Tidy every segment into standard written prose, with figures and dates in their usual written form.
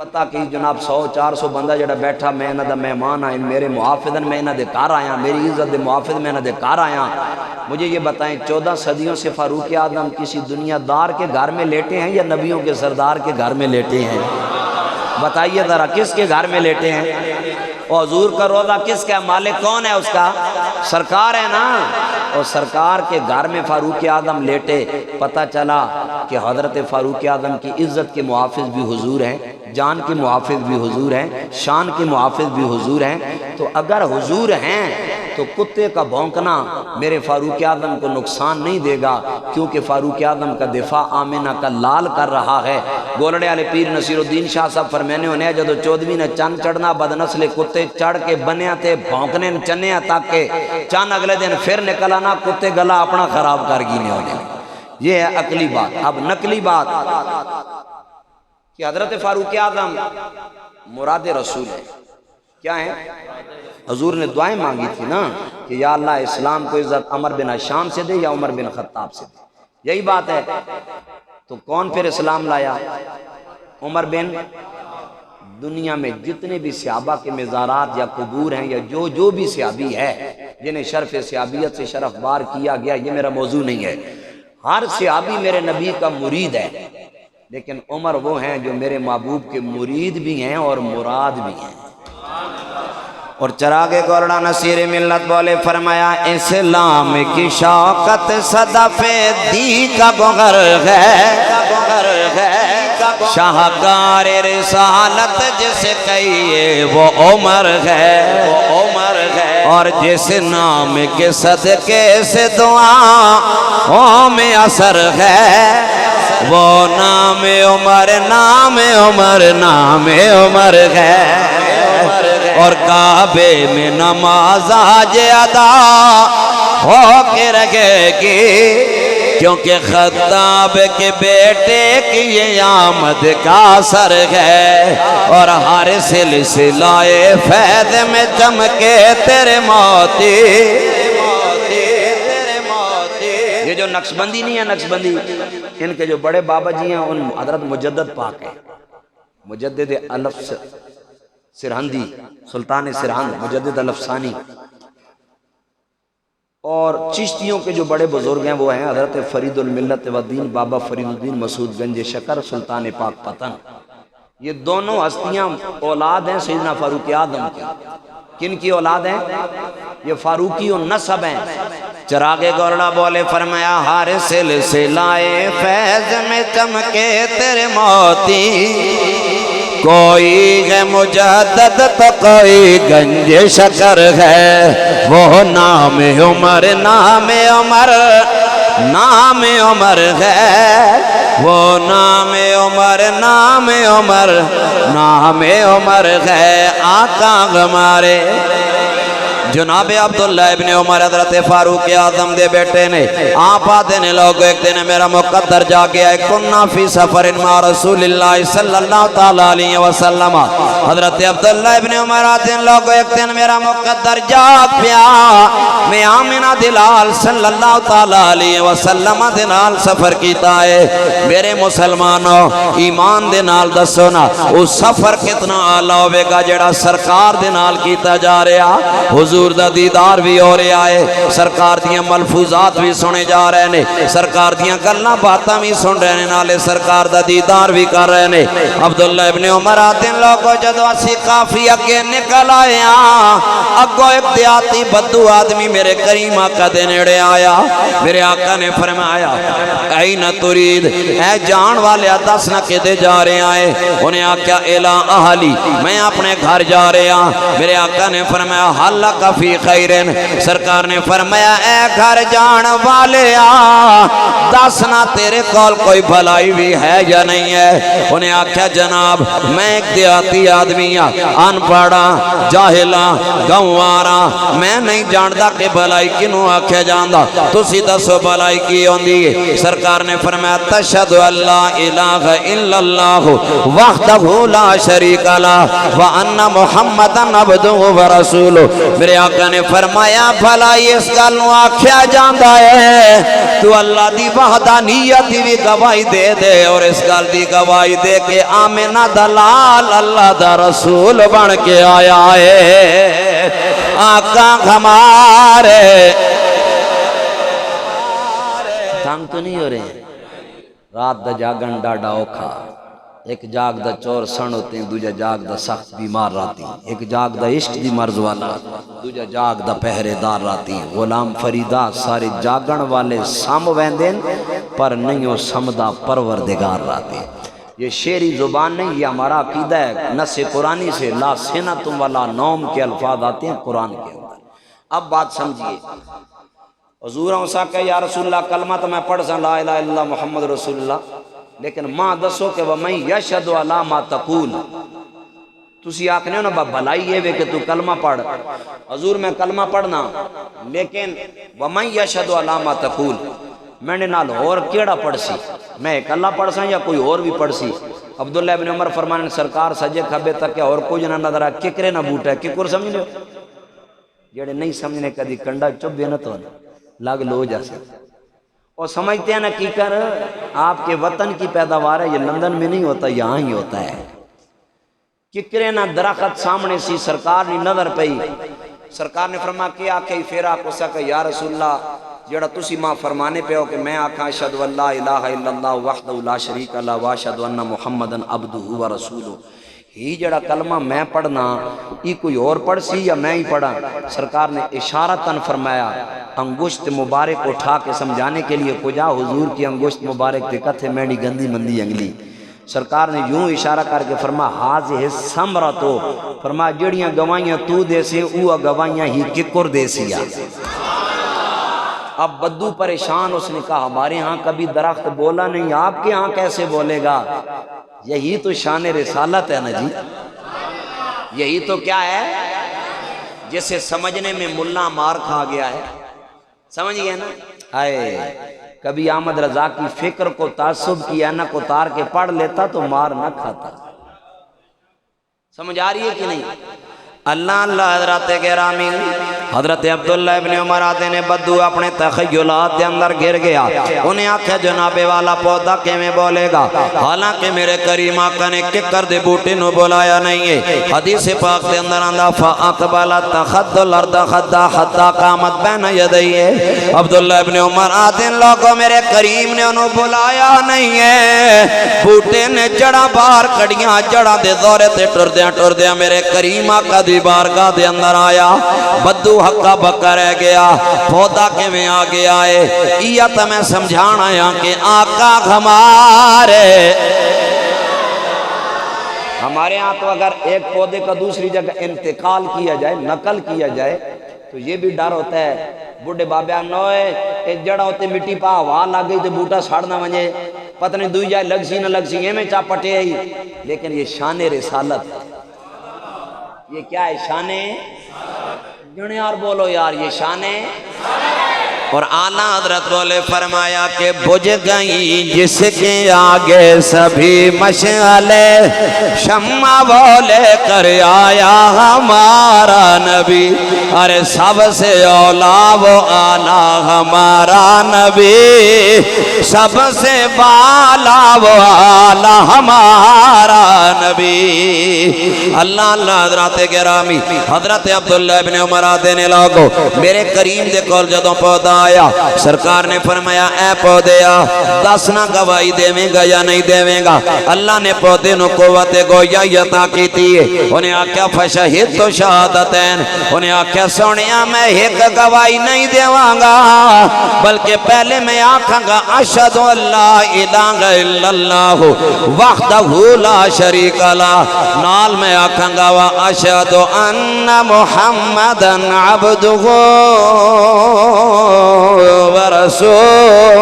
پتہ کہ جناب 100-400 بندہ جڑا بیٹھا میں انہاں دا مہمان آئے میرے محافظن میں انہاں دے گھر آیا میری عزت دے محافظ میں انہاں دے گھر آیا مجھے یہ بتائیں 14 صدیوں سے فاروق اعظم کسی دنیا دار کے گھر میں لیٹے ہیں یا نبیوں کے سردار کے گھر میں لیٹے ہیں؟ بتائیے ذرا کس کے گھر میں لیٹے ہیں؟ اور حضور کا روضہ کس کا ہے؟ مالک کون ہے اس کا؟ سرکار ہے نا۔ اور سرکار کے گھر میں فاروق اعظم لیٹے پتہ چلا کہ حضرت فاروق اعظم کی عزت کے محافظ بھی حضور ہیں، جان کے محافظ بھی حضور ہیں، شان کے محافظ بھی حضور ہیں۔ تو اگر حضور ہیں تو کتے کا بھونکنا میرے فاروق اعظم کو نقصان نہیں دے گا، کیونکہ فاروق اعظم کا دفاع آمنہ کا لال کر رہا ہے۔ گولڑے والے پیر نصیر الدین شاہ صاحب فرمینے ہونے جدو 14ویں نے چند چڑھنا بدنسلے کتے چڑھ کے بنیا تے بھونکنے چنے تک کہ چند اگلے دن پھر نکل آنا کتے گلا اپنا خراب کر گی نہیں ہونے۔ یہ ہے عقلی بات۔ اب نقلی بات کہ حضرت فاروق اعظم مراد رسول ہے، کیا ہیں؟ حضور نے دعائیں مانگی تھی نا کہ یا اللہ اسلام کو عزت عمر بن ہشام سے دے یا عمر بن خطاب سے دے، یہی بات ہے۔ تو کون پھر اسلام لایا؟ عمر بن۔ دنیا میں جتنے بھی صحابہ کے مزارات یا قبور ہیں یا جو بھی صحابی ہے جنہیں شرف صحابیت سے شرف بار کیا گیا، یہ میرا موضوع نہیں ہے، ہر صحابی میرے نبی کا مرید ہے، لیکن عمر وہ ہیں جو میرے محبوب کے مرید بھی ہیں اور مراد بھی ہیں۔ اور چراغ گولڑا نصیر ملت بولے فرمایا اسلام کی شوکت صدف دی کا بغر ہے، شاہکار رسالت جس کہیے وہ عمر ہے، اور جس نام کے صدقے سے دعاؤں میں اثر ہے وہ نام عمر، نام عمر، نام عمر ہے۔ اور کعبے میں نماز آج ادا ہو کے رہے گی، کیونکہ خطاب کے بیٹے کی یہ آمد کا اثر ہے، اور ہر سلسلہ فیض میں چمکے تیرے موتی۔ یہ جو نقشبندی نہیں ہے، نقشبندی ان کے جو بڑے بابا جی ہیں ان حضرت مجدد پاک ہیں، مجدد الف سرہندی، سلطان سرہند مجدد الفسانی۔ اور چشتیوں کے جو بڑے بزرگ ہیں وہ ہیں حضرت فرید الملت و دین بابا فرید الدین مسعود گنج شکر سلطان پاک پتن۔ یہ دونوں ہستیاں اولاد ہیں سیدنا فاروق اعظم کی۔ کن کی اولاد ہیں؟ یہ فاروقی و نسب ہیں۔ چراغ گولڑا بولے فرمایا ہر سلسلہ فیض میں چمکے تیرے موتی، کوئی ہے مجدد تو کوئی گنج شکر ہے، وہ نام عمر، نام عمر، نام عمر ہے، وہ نام عمر، نام عمر، نام عمر ہے۔ آقا ہمارے جناب عبداللہ ابن عمر حضرت فاروق اعظم دے بیٹے نے آپ آتے نے لوگو ایک دن میرا مقدر جا گیا ہے، کننا فی سفر مع رسول اللہ صلی اللہ تعالیٰ علیہ وسلم۔ حضرت عبداللہ ابن عمر آتے ہیں لوگو ایک دن میرا مقدر جاگ پیا، میں آمنہ دلال صلی اللہ تعالیٰ علیہ وسلم دنال سفر کیتا ہے۔ میرے مسلمانوں ایمان دنال دسو نا اس سفر کتنا آلہ ہوئے گا جڑا سرکار دنال کیتا جا رہا، حضور دا دیدار بھی ہو رہا ہے، سرکار دیاں ملفوظات بھی سنے جا رہے ہیں، سرکار دیاں گلاں باتاں بھی سن رہے ہیں، نالے سرکار دا دیدار بھی کر رہے ہیں۔ عبداللہ ابن عمر آتے ہیں لوگوں جدو اسی کافی اگے نکل آئے ہیں، اگو ایک دیاتی بدو آدمی میرے کریم آقا دے نیڑے آیا، میرے آقا نے فرمایا این ترید، اے جان والے دس نہ کدے جا رہے آئے؟ انہیں آقا الہ اہلی، میں اپنے گھر جا رہے ہیں۔ میرے آقا نے فرمایا حل فی خیرن، سرکار نے فرمایا اے گھر جان والے دس نہ تیرے کول کوئی بھلائی بھی ہے یا نہیں ہے؟ انہیں آکھیا جناب میں ایک دیاتی آدمی ان پڑھا جاہلا گوارا، میں نہیں جاندا کہ بھلائی کنوں آکھیا جاندا، تسی دسو بھلائی کی ہوندی ہے؟ سرکار نے فرمایا تشہد اللہ الہ الا اللہ وحدہ لا شریک لہ وان محمدا عبدہ ورسولہ۔ میرے آقا نے فرمایا بھلا اس گل نو آکھیا جاندا ہے تو اللہ دی وحدانیت دی گواہی دے دے اور اس گل دی گواہی دے کہ آمنہ دلال اللہ دا رسول بن کے آیا ہے آقا ہمارے تنگ تو نہیں ہو رہے ہیں رات دا جاگن ڈاڈا اوکھا ایک جاگ دا چور سن ہوتے ہیں دوجہ جاگ دا سخت بیمار راتی ایک جاگ دا عشق دی مرض والا دوجہ جاگ دا پہرے دار راتی غلام فریدہ سارے جاگن والے سام ویندین پر نہیں ہو سمدہ پروردگار راتی یہ شعری زبان نہیں یہ ہمارا عقیدہ ہے نص قرآنی سے لا سنتم ولا نوم کے الفاظ آتے ہیں قرآن کے اندر اب بات سمجھئے حضور ہوں کہ یا رسول اللہ کلمہ تو میں پڑھ سا لا الہ الا اللہ محمد رسول اللہ لیکن ماں دسو کہ وَمَنْ يَشْهَدُ عَلَى مَا تَقُولُ تُسی آکھنے ہو نا بھلائی یہ وے کہ تو کلمہ پڑھ حضور میں کلمہ پڑھنا لیکن وَمَنْ يَشْهَدُ عَلَى مَا تَقُولُ میں نے نال اور کیڑا پڑھ سی میں ایک اللہ پڑھ سا یا کوئی اور بھی پڑھ سی عبداللہ ابن عمر فرمانے سرکار سجے کھبے تک اور کوئی نہ نظر آ ککرے نہ بوٹا ہے ککر سمجھ لو جڑے نہیں سمجھنے کدی کنڈا چپ بھی نہ تو لگ لو جا سکتا اور سمجھتے ہیں نا کی کر آپ کے وطن کی پیداوار ہے یہ لندن میں نہیں ہوتا یہاں ہی ہوتا ہے ککرے نہ درخت سامنے سی سرکار نے نظر پئی سرکار نے فرما کیا کہ پھیرا کو سکا یا رسول اللہ جڑا تسی ماں فرمانے پہ ہو کہ میں آکھاں اشہد واللہ الہ الا اللہ وحدہ لا شریک لا واشہد ان محمدن عبدہ و رسولہ ہی جڑا کلمہ میں پڑھنا یہ کوئی اور پڑھ سی یا میں ہی پڑھا سرکار نے اشارتاً فرمایا انگشت مبارک اٹھا کے سمجھانے کے لیے کجا حضور کی انگشت مبارک دکت ہے میری گندی مندی انگلی سرکار نے یوں اشارہ کر کے فرما حاضر سمرتو فرما جڑیاں گوائیاں تو دے سے اوہ گوائیاں ہی ککر دے سیا اب بدو پریشان اس نے کہا ہمارے ہاں کبھی درخت بولا نہیں آپ کے ہاں کیسے بولے گا یہی تو شان رسالت ہے نا جی یہی تو کیا ہے جسے سمجھنے میں ملا مار کھا گیا ہے سمجھ گئے نا آئے کبھی احمد رضا کی فکر کو تعصب کی اینا کو تار کے پڑھ لیتا تو مار نہ کھاتا سمجھ آ رہی ہے کہ نہیں اللہ اللہ حضرت گرامی حضرت عبداللہ ابن عمر آتے نے بدو اپنے تخیلات کے اندر گر گیا انہیں آکھا جناب والا پودا کے میں بولے گا حالانکہ میرے کریم آقا نے ککر دے بوٹے نو بلایا نہیں ہے حدیث پاک کے اندر اندھا فاقبالا تخد الارد خدا حتی قامت بین یدئیے عبداللہ ابن عمر آتے ہیں لوگوں میرے کریم نے انہوں بلایا نہیں ہے بوٹے نے جڑا بار کڑیاں جڑا دے دورے تے ٹر دیا میرے کریم آقا دی بارگاہ دے اندر آیا بدو حقہ بکا رہ گیا پودا کے میں آگے آئے یہ تو میں سمجھانا ہے کہ آقا ہمارے ہاں تو اگر ایک پودے کا دوسری جگہ انتقال کیا جائے نقل کیا جائے تو یہ بھی ڈر ہوتا ہے بوڑھے بابیان نوئے ایک جڑا ہوتے مٹی پا ہوا لگ گئی تو بوٹا ساڑنا ونجے پتہ نہیں دوئی جائے لگ سی نہ لگ سی یہ میں چاہ پٹے ہی لیکن یہ شان رسالت یہ کیا ہے شان جنہیں اور بولو یار یہ شان اور اعلیٰ حضرت بولے فرمایا کہ بجھ گئی جس کے آگے سبھی مشعلے شمع بولے کر آیا ہمارا نبی ارے سب سے اولا وہ اعلیٰ ہمارا نبی سب سے بالا وہ اعلیٰ ہمارا نبی اللہ اللہ حضرت گرامی حضرت عبداللہ ابن عمر آتے نے لوگو میرے کریم دے کول جدوں پودا آیا سرکار نے فرمایا اے پودیا دس نہ گواہی دیویں گا یا نہیں دیویں گا اللہ نے پودے نو قوت گویایتا کی تھی انہیں آکھیا فشہد تو شہادتین انہیں آکھیا سونیا میں ایک گواہی نہیں دیواں گا بلکہ پہلے میں آکھاں گا اشہد اللہ الہ الا اللہ وحدہ لا شریک لہ نال میں آکھاں گا اشہد ان محمدن عبدہ ورسول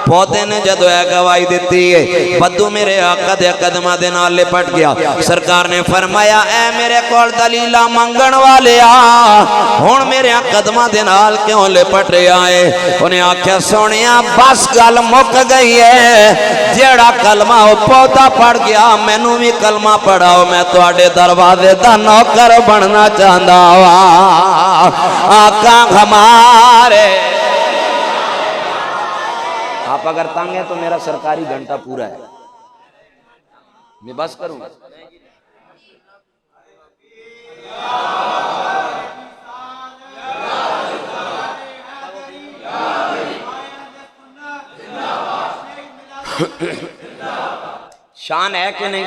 پودے نے جدو ہے گواہی دیتی ہے بدو میرے آقا دے قدمہ دے نال لپٹ گیا سرکار نے فرمایا اے میرے کول دلیلہ منگن والے ہون میرے قدمہ دے نال کیوں لپٹ رہا ہے انہیں آکھیا سونیا بس گل مک گئی ہے جیڑا کلمہ او پودا پڑھ گیا میں نو بھی کلمہ پڑھاؤ میں تو آڑے دروازے دا نوکر بننا چاہتا ہوا آقا ہمارے آپ اگر تنگ ہیں تو میرا سرکاری گھنٹہ پورا ہے میں بس کروں شان ہے کہ نہیں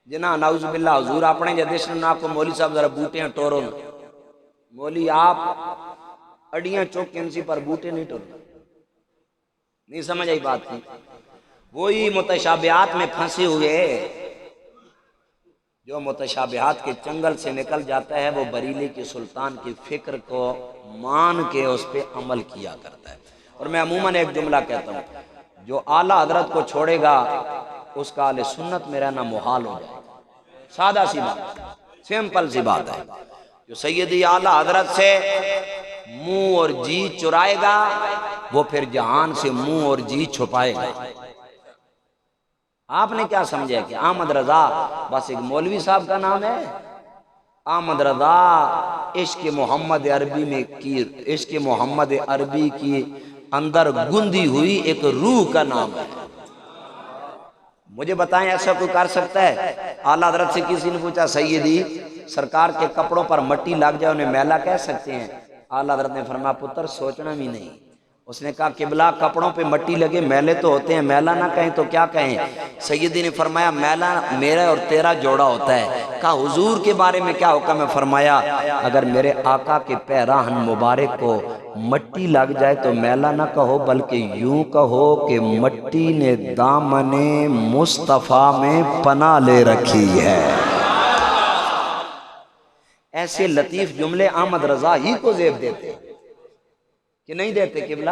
جنا نعوذ باللہ حضور اپنے جدیشن نا کو مولی صاحب ذرا بوٹے ہیں ٹوروں مولی آپ اڑیاں چوک کنسی پر بوٹے نہیں ٹوروں نہیں سمجھ آئی بات کی وہی متشابہات میں پھنسے ہوئے جو متشابہات کے چنگل سے نکل جاتا ہے وہ بریلی کے سلطان کی فکر کو مان کے اس پہ عمل کیا کرتا ہے اور میں عموماً ایک جملہ کہتا ہوں جو اعلیٰ حضرت کو چھوڑے گا اس کا اہل سنت میں رہنا محال ہو جائے سادہ سی بات سمپل سی بات ہے جو سیدی اعلیٰ حضرت سے منہ اور جی چرائے گا وہ پھر جہان سے منہ اور جی چھپائے گا آپ نے کیا سمجھا کہ احمد رضا بس ایک مولوی صاحب کا نام ہے احمد رضا عشق محمد عربی میں کی عشق محمد عربی کی اندر گندی ہوئی ایک روح کا نام ہے مجھے بتائیں ایسا کوئی کر سکتا ہے اعلیٰ حضرت سے کسی نے پوچھا سیدی سرکار کے کپڑوں پر مٹی لگ جائے انہیں میلا کہہ سکتے ہیں اعلیٰ حضرت نے فرمایا پتر سوچنا بھی نہیں اس نے کہا قبلہ کپڑوں پہ مٹی لگے میلے تو ہوتے ہیں میلا نہ کہیں تو کیا کہیں سیدی نے فرمایا میلا میرا اور تیرا جوڑا ہوتا ہے کہا حضور کے بارے میں کیا حکم ہے فرمایا اگر میرے آقا کے پیراہن مبارک کو مٹی لگ جائے تو میلا نہ کہو بلکہ یوں کہو کہ مٹی نے دامن مصطفیٰ میں پناہ لے رکھی ہے ایسے لطیف جملے احمد رضا ہی کو زیب دیتے کہ نہیں دیتے قبلہ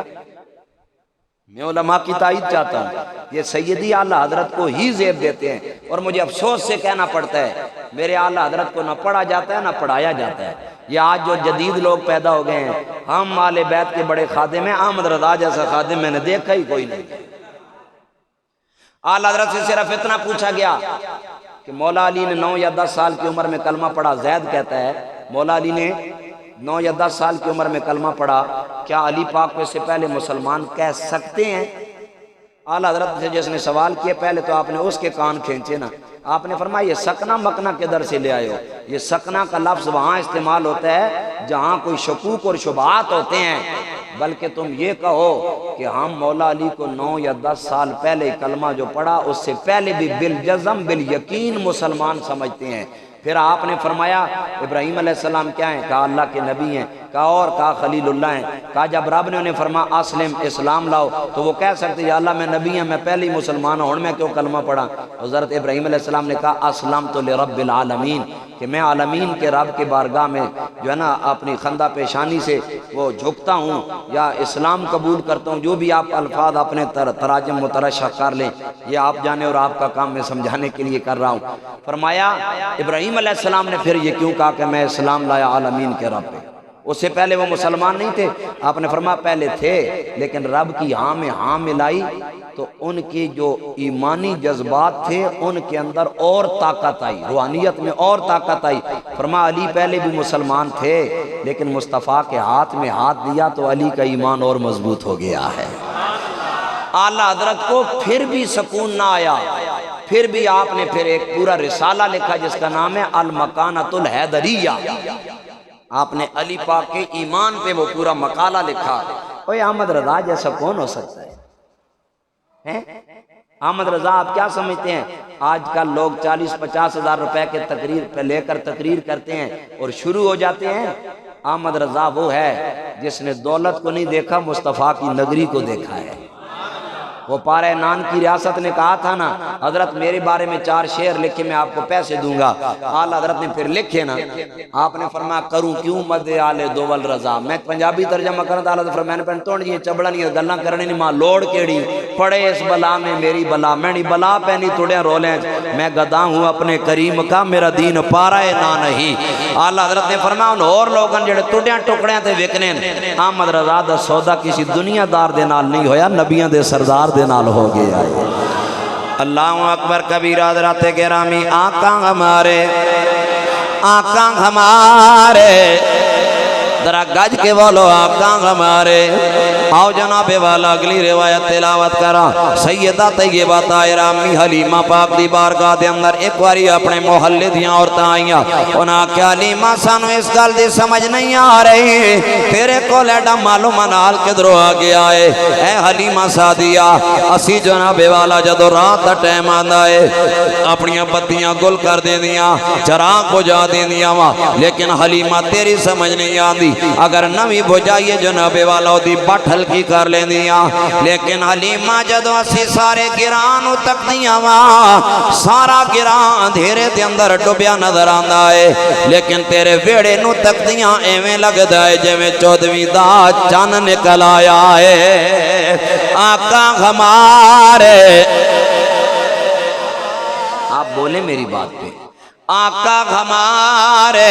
میں علماء کی تائید چاہتا ہوں یہ سیدی اعلیٰ حضرت کو ہی زیب دیتے ہیں اور مجھے افسوس سے کہنا پڑتا ہے میرے اعلیٰ حضرت کو نہ پڑھا جاتا ہے نہ پڑھایا جاتا ہے یہ آج جو جدید لوگ پیدا ہو گئے ہیں ہم آل بیت کے بڑے خادم ہیں احمد رضا جیسا خادم میں نے دیکھا ہی کوئی نہیں اعلیٰ حضرت سے صرف اتنا پوچھا گیا کہ مولا علی نے 9 یا 10 سال کی عمر میں کلمہ پڑھا زید کہتا ہے مولا علی نے 9 یا 10 سال کی عمر میں کلمہ پڑھا کیا علی پاک کو اس سے پہلے مسلمان کہہ سکتے ہیں اعلیٰ حضرت سے جس نے سوال کیا پہلے تو آپ نے اس کے کان کھینچے نا آپ نے فرمایا یہ سکنا مکنا کدھر سے لے آئے ہو یہ سکنا کا لفظ وہاں استعمال ہوتا ہے جہاں کوئی شکوک اور شبہات ہوتے ہیں بلکہ تم یہ کہو کہ ہم مولا علی کو 9 یا 10 سال پہلے کلمہ جو پڑھا اس سے پہلے بھی بالجزم بالیقین مسلمان سمجھتے ہیں پھر آپ نے فرمایا ابراہیم علیہ السلام کیا ہیں کہا اللہ کے نبی ہیں کہا اور کہا خلیل اللہ ہیں کہا جب رب نے انہیں فرمایا اسلم اسلام لاؤ تو وہ کہہ سکتے یا اللہ میں نبی ہیں میں پہلے ہی مسلمان ہوں میں کیوں کلمہ پڑھا حضرت ابراہیم علیہ السلام نے کہا اسلمت لرب العالمین کہ میں عالمین کے رب کے بارگاہ میں جو ہے نا اپنی خندہ پیشانی سے وہ جھکتا ہوں یا اسلام قبول کرتا ہوں جو بھی آپ الفاظ اپنے تراجم مترشح کر لیں یہ آپ جانے اور آپ کا کام میں سمجھانے کے لیے کر رہا ہوں فرمایا ابراہیم علیہ السلام نے پھر یہ کیوں کہا کہ میں اسلام لایا عالمین کے رب پہ اس سے پہلے وہ مسلمان نہیں تھے آپ نے فرمایا پہلے تھے لیکن رب کی ہاں میں ہاں ملائی تو ان کی جو ایمانی جذبات تھے ان کے اندر اور طاقت آئی روحانیت میں اور طاقت آئی فرمایا علی پہلے بھی مسلمان تھے لیکن مصطفیٰ کے ہاتھ میں ہاتھ دیا تو علی کا ایمان اور مضبوط ہو گیا ہے اعلیٰ حضرت کو پھر بھی سکون نہ آیا پھر بھی آپ نے پھر ایک پورا رسالہ لکھا جس کا نام ہے المکانۃ الحیدریہ آپ نے علی پاک کے ایمان پہ وہ پورا مقالہ لکھا اوہ احمد رضا جیسا کون ہو سکتا ہے احمد رضا آپ کیا سمجھتے ہیں آج کل لوگ 40-50 ہزار روپے کے تقریر پہ لے کر تقریر کرتے ہیں اور شروع ہو جاتے ہیں احمد رضا وہ ہے جس نے دولت کو نہیں دیکھا مصطفیٰ کی نگری کو دیکھا ہے وہ پارہ نان کی ریاست نے کہا تھا نا حضرت میرے بارے میں 4 شعر لکھ کے میں آپ کو پیسے دوں گا، آل حضرت نے پھر لکھے نا، آپ نے فرمایا کروں کیوں مد آل دول رضا، میں پنجابی ترجمہ کرنا تھا، حضرت فرمایا میں نے توڑ جی چبڑا نہیں گلاں کرنے نہیں ماں لوڑ کیڑی پڑے اس بلا میں میری بلا، میں نہیں بلا پہنی توڑیاں رولیں، میں گدا ہوں اپنے کریم کا، میرا دین پارہ نہ نہیں۔ آل حضرت نے فرمایا ان اور لوگاں جڑے توڑیاں ٹکڑیاں تے وکنے احمد رضا دا سودا کسی دنیا دار دے نال نہیں ہویا، نبیاں دے سردار دے نال ہو گیا ہے۔ اللہ اکبر کبیرہ حضرات گرامی، آقا ہمارے آقا ہمارے ذرا گج کے بولو آقا ہمارے۔ آؤ جناب والا اگلی روایت تلاوت کرا، سیدہ طیبہ طاہرہ امی حلیمہ پاک دی بارگاہ دے اندر ایک واری اپنے محلے دیاں عورتاں آئیاں، انہاں کیا حلیمہ سانو اس گل دی سمجھ نہیں آ رہی، تیرے کو لیڈا معلوم نال کدرو آ گیا ہے، اے حلیمہ سعدیہ اسی جناب والا جدو رات دا ٹائم آندا ہے اپنیاں بتیاں گل کر دے دیاں، چراغ بجھا دے دیاں، لیکن حلیمہ تیری سمجھ نہیں آندی، اگر نوی بجھائیے جناب والا دی بٹ ہلکی کر لیں دیاں، لیکن حلیمہ جدو اسی سارے گرانو تک دیاں سارا گران دھیرے دے اندر ڈوبیا نظر آندہ ہے، لیکن تیرے ویڑے نو تک دیاں ایویں لگ دائے جویں 14ویں دا چان نکل آیا ہے۔ آقا ہمارے، آپ بولیں میری بات پہ، آقا ہمارے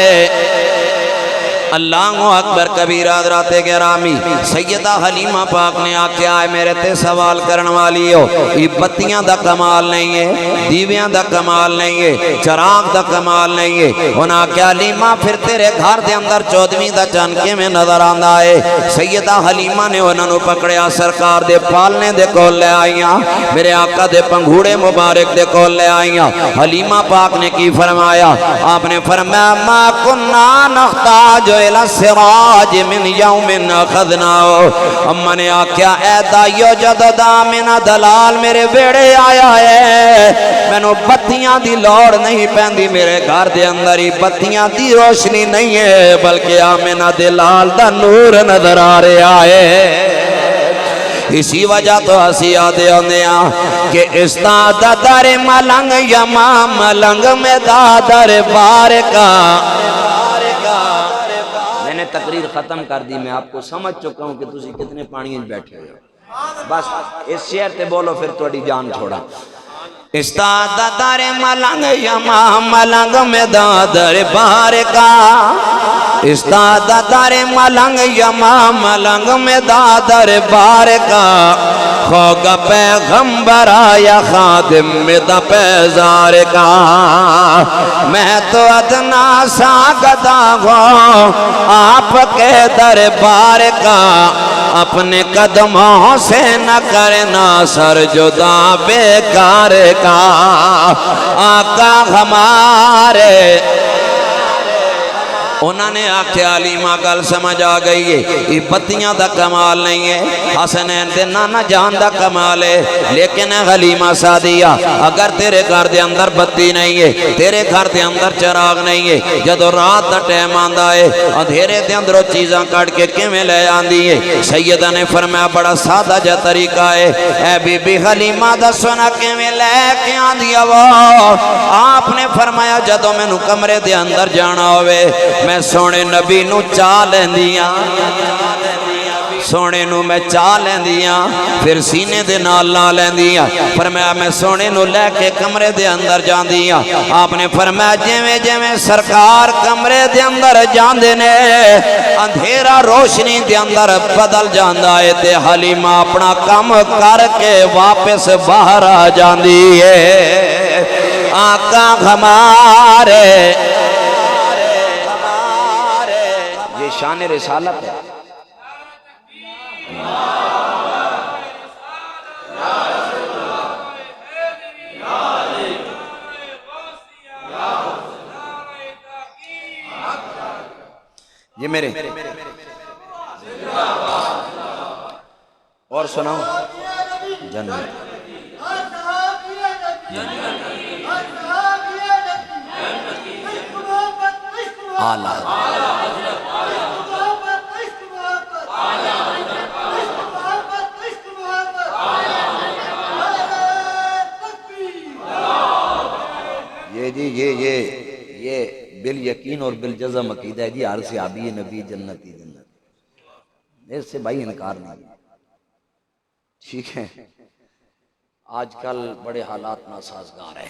اللہ اکبر کبیرہ حضرات گرامی، سیدہ حلیمہ پاک نے آکیا ہے میرے تے سوال کرن والی ہو، یہ بتیاں دا کمال نہیں ہے، دیویاں دا کمال نہیں ہے، چراغ دا کمال نہیں ہے، انہاں کیا حلیمہ پھر تیرے گھر دے اندر 14ویں دا چانکے میں نظر آندہ ہے۔ سیدہ حلیمہ نے انہوں نے پکڑیا سرکار دے پالنے دے کول لے آئیاں، میرے آقا دے پنگھوڑے مبارک دے کول لے آئیاں، حلیمہ پاک نے کی فرمایا، آپ نے فرمایا ما کننا نختاج الى السراج من یوم اخذناو، اممہ نے آکیا اے دائیو جدو دامنا دلال میرے بیڑے آیا ہے، میں نو بتیاں دی لوڑ نہیں پہندی، میرے گھر دے اندر ہی بتیاں دی روشنی نہیں ہے، بلکہ آمنا دلال دا نور نظر آ رہا ہے۔ اسی وجہ تو ہسی آدھے ہوندے ہیں کہ استاد در ملنگ یما ملنگ میں دادر بارکا۔ میں نے تقریر ختم کر دی، میں آپ کو سمجھ چکا ہوں کہ تسی کتنے پانیوں بیٹھے ہو، بس اس شعر تے بولو پھر توڑی جان چھوڑا۔ استاد در ملنگ یما ملنگ میں دادر بارکا، استاد در ملنگ یما ملنگ میں دادر بارکا، خوگا پیغمبر آیا خادم میں دا پیزار کا، میں تو ادنا سا گدا ہوں آپ کے دربار کا، اپنے قدموں سے نہ کرنا سر جدا بیکار کا، آقا ہمارے۔ انہوں نے آکھیا حلیمہ گل سمجھ آ گئی ہے، یہ بتیاں دا کمال نہیں ہے، حسنین دے نانا جان دا کمال ہے، لیکن حلیمہ سعدیہ اگر تیرے گھر دے اندر بتی نہیں ہے، تیرے گھر دے اندر چراغ نہیں ہے، جدو رات دا ٹائم آندہ ہے اندھیرے دے اندروں چیزاں کٹ کے کیویں لے آندی ہے؟ سیدہ نے فرمایا بڑا سادہ جا طریقہ ہے، اے بی بی حلیمہ دا سونا کیویں لے کے آندیا وہ، آپ نے فرمایا جدو میں نو کمرے دے اندر جانا ہوئے میں سونے نبی نو چاہ لیندیاں، سونے نو میں چاہ لیندیاں، پھر سینے دے نال لا لیندیاں، فرمایا میں سونے نو لے کے کمرے دے اندر جاندیاں، آپ نے فرمایا جیویں جیویں سرکار کمرے دے اندر جاندے نے اندھیرا روشنی دے اندر بدل جاندہ ہے، تے حلیمہ اپنا کم کر کے واپس باہر آ جاندی ہے۔ آقا ہمارے، شان رسالت ہے۔ یہ میرے اور سناؤ جنت آلہ کہ جی یہ بال یقین اور بالجزم عقیدہ ہے جی، ہر صحابی نبی جنتی جنت، اس سے بھائی انکار نہیں۔ ٹھیک ہے، آج کل بڑے حالات ناسازگار ہیں۔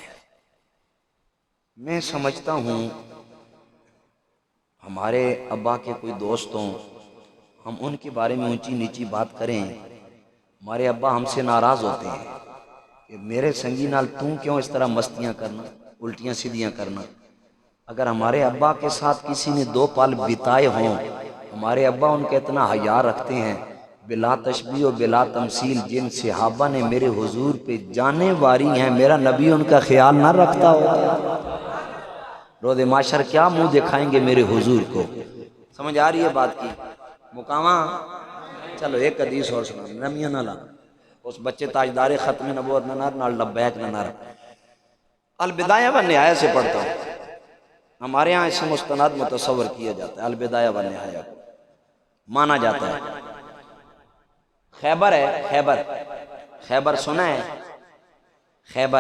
میں سمجھتا ہوں ہمارے ابا کے کوئی دوستوں، ہم ان کے بارے میں اونچی نیچی بات کریں، ہمارے ابا ہم سے ناراض ہوتے ہیں کہ میرے سنگی نال توں کیوں اس طرح مستیاں کرنا، الٹیاں سیدھیاں کرنا۔ اگر ہمارے ابا کے ساتھ کسی نے 2 پل بتائے ہوں، ہمارے ابا ان کا اتنا حیا رکھتے ہیں، بلا تشبیہ و بلا تمثیل، جن صحابہ نے میرے حضور پہ جانے واری ہیں، میرا نبی ان کا خیال نہ رکھتا ہوتا، روز معاشر کیا منہ دکھائیں گے میرے حضور کو؟ سمجھ آ رہی ہے بات کی؟ مقامہ چلو ایک حدیث اور سنا، نمیاں نہ لا اس بچے تاجدار ختم نبوت نہ لبیک نہ البدایہ و نہایہ سے پڑھتا ہوں، ہمارے ہاں اسے مستند متصور کیا جاتا ہے، البدایہ و نہایہ مانا جاتا ہے۔ خیبر ہے، خیبر، خیبر سنا ہے؟ خیبر